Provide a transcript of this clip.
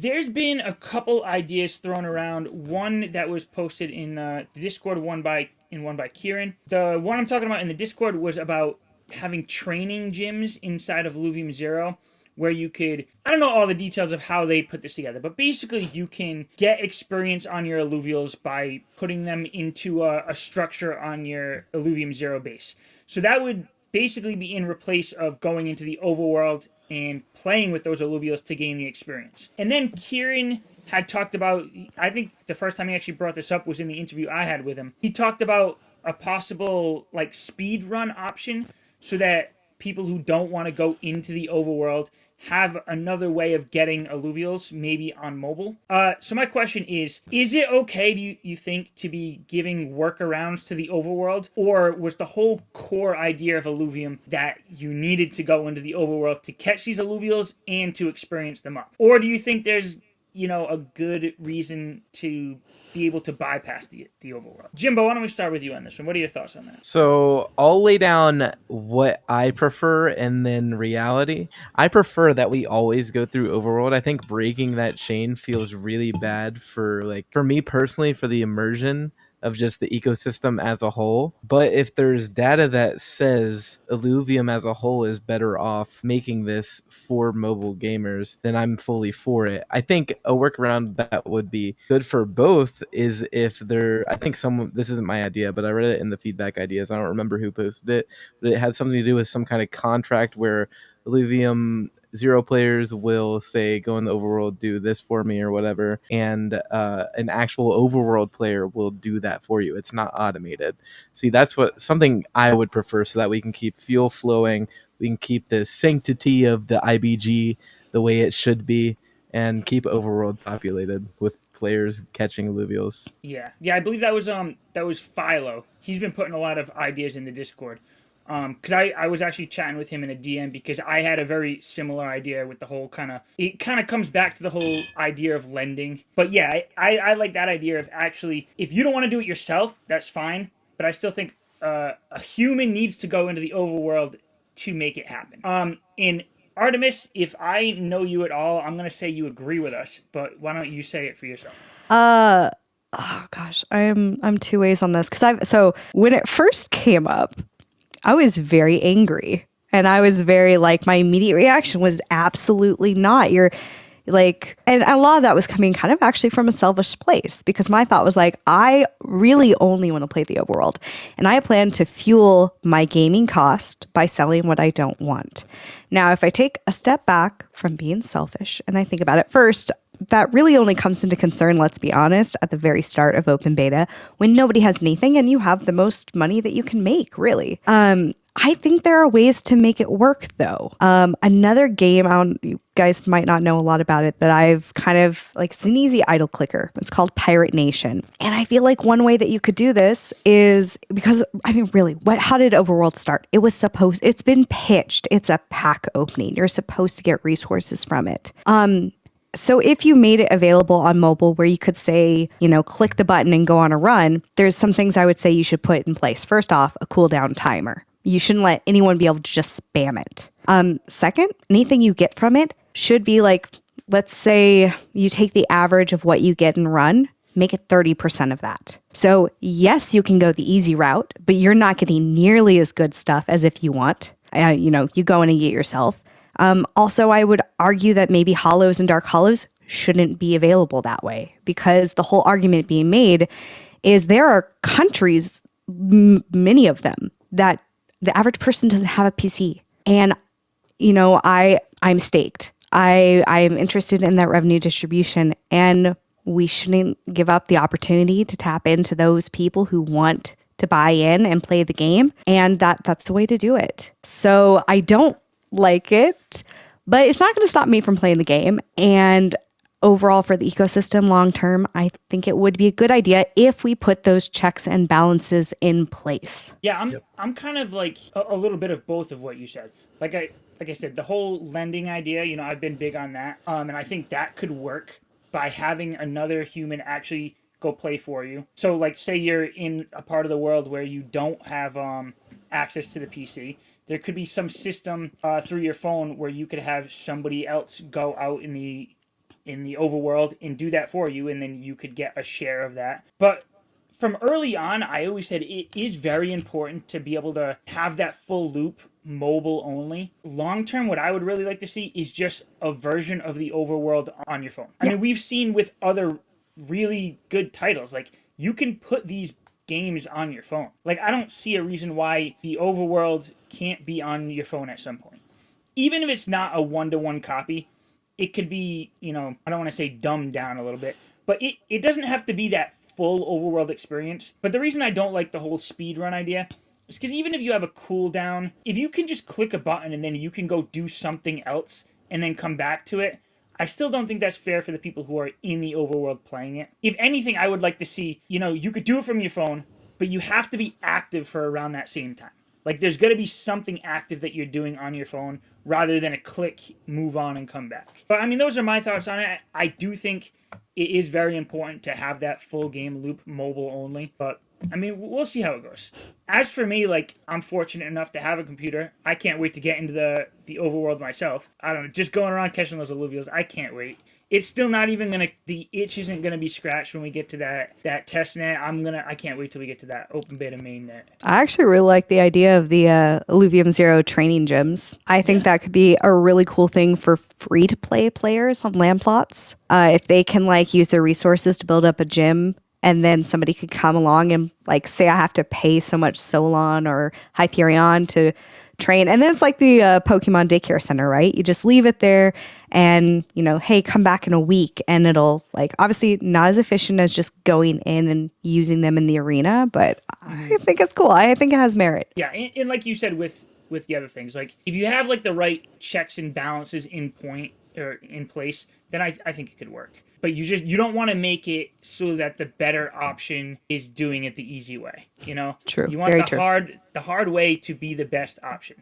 There's been a couple ideas thrown around. One that was posted in the Discord, one by Kieran. The one I'm talking about in the Discord was about having training gyms inside of Illuvium Zero, where you could, I don't know all the details of how they put this together, but basically you can get experience on your alluvials by putting them into a structure on your Illuvium Zero base. So that would basically be in replace of going into the overworld and playing with those alluvials to gain the experience. And then Kieran had talked about, I think the first time he actually brought this up was in the interview I had with him. He talked about a possible like speed run option so that people who don't want to go into the overworld have another way of getting alluvials, maybe on mobile. So my question is it okay, do you think, to be giving workarounds to the overworld? Or was the whole core idea of Illuvium that you needed to go into the overworld to catch these alluvials and to experience them up? Or do you think there's, a good reason to be able to bypass the overworld? Jimbo, why don't we start with you on this one? What are your thoughts on that? So I'll lay down what I prefer and then reality. I prefer that we always go through Overworld. I think breaking that chain feels really bad for me personally, for the immersion of just the ecosystem as a whole. But if there's data that says Illuvium as a whole is better off making this for mobile gamers, then I'm fully for it. I think a workaround that would be good for both is if I think this isn't my idea, but I read it in the feedback ideas. I don't remember who posted it, but it had something to do with some kind of contract where Illuvium Zero players will say, go in the overworld, do this for me or whatever, and an actual overworld player will do that for you. It's not automated. See, that's something I would prefer, so that we can keep fuel flowing, we can keep the sanctity of the IBG the way it should be, and keep overworld populated with players catching alluvials. Yeah, I believe that was Philo. He's been putting a lot of ideas in the Discord. Because I was actually chatting with him in a DM because I had a very similar idea with the whole it kind of comes back to the whole idea of lending. But yeah, I like that idea of actually, if you don't want to do it yourself, that's fine. But I still think a human needs to go into the overworld to make it happen. In Artemis, if I know you at all, I'm gonna say you agree with us. But why don't you say it for yourself? Oh gosh, I'm two ways on this so when it first came up, I was very angry, and I was very like, my immediate reaction was absolutely not. You're like, and a lot of that was coming kind of actually from a selfish place, because my thought was like, I really only want to play the overworld, and I plan to fuel my gaming cost by selling what I don't want. Now, if I take a step back from being selfish and I think about it first, that really only comes into concern, let's be honest, at the very start of open beta, when nobody has anything and you have the most money that you can make, really. I think there are ways to make it work, though. Another game, you guys might not know a lot about it, that I've kind of like, it's an easy idle clicker. It's called Pirate Nation. And I feel like one way that you could do this is because, I mean, really, how did Overworld start? It's been pitched. It's a pack opening. You're supposed to get resources from it. So if you made it available on mobile where you could say, click the button and go on a run, there's some things I would say you should put in place. First off, a cooldown timer. You shouldn't let anyone be able to just spam it. Second, anything you get from it should be like, let's say you take the average of what you get in run, make it 30% of that. So yes, you can go the easy route, but you're not getting nearly as good stuff as if you want. You go in and get yourself. Also, I would argue that maybe hollows and dark hollows shouldn't be available that way, because the whole argument being made is there are countries, many of them, that the average person doesn't have a PC. And, I'm staked. I'm interested in that revenue distribution, and we shouldn't give up the opportunity to tap into those people who want to buy in and play the game. And that's the way to do it. So I don't like it, but it's not going to stop me from playing the game. And overall, for the ecosystem long term, I think it would be a good idea if we put those checks and balances in place. Yeah, I'm kind of like a little bit of both of what you said. Like I said, the whole lending idea, I've been big on that. And I think that could work by having another human actually go play for you. So like, say you're in a part of the world where you don't have access to the PC. There could be some system through your phone where you could have somebody else go out in the in the overworld and do that for you, and then you could get a share of that. But from early on, I always said it is very important to be able to have that full loop mobile only. Long term, what I would really like to see is just a version of the overworld on your phone. I mean, we've seen with other really good titles, like you can put these games on your phone. Like, I don't see a reason why the overworld can't be on your phone at some point. Even if it's not a one-to-one copy, it could be, you know, I don't want to say dumbed down a little bit, but it doesn't have to be that full overworld experience. But the reason I don't like the whole speedrun idea is because even if you have a cooldown, if you can just click a button and then you can go do something else and then come back to it, I still don't think that's fair for the people who are in the overworld playing it. If anything, I would like to see, you know, you could do it from your phone, but you have to be active for around that same time. Like, there's got to be something active that you're doing on your phone rather than a click, move on, and come back. But, I mean, those are my thoughts on it. I do think it is very important to have that full game loop mobile only. But, I mean, we'll see how it goes. As for me, like, I'm fortunate enough to have a computer. I can't wait to get into the overworld myself. I don't know, just going around catching those alluvials, I can't wait. It's still not even gonna, the itch isn't gonna be scratched when we get to that test net. I can't wait till we get to that open beta main net. I actually really like the idea of the Illuvium Zero training gyms. I think that could be a really cool thing for free to play players on land plots. If they can like use their resources to build up a gym, and then somebody could come along and like say I have to pay so much Solon or Hyperion to train. And then it's like the Pokemon daycare center, right? You just leave it there and, you know, hey, come back in a week, and it'll like obviously not as efficient as just going in and using them in the arena, but I think it's cool. I think it has merit. Yeah, and like you said with the other things, like if you have like the right checks and balances in point or in place, then I think it could work. But you don't want to make it so that the better option is doing it the easy way. You know, True. You want Very the true. hard way to be the best option.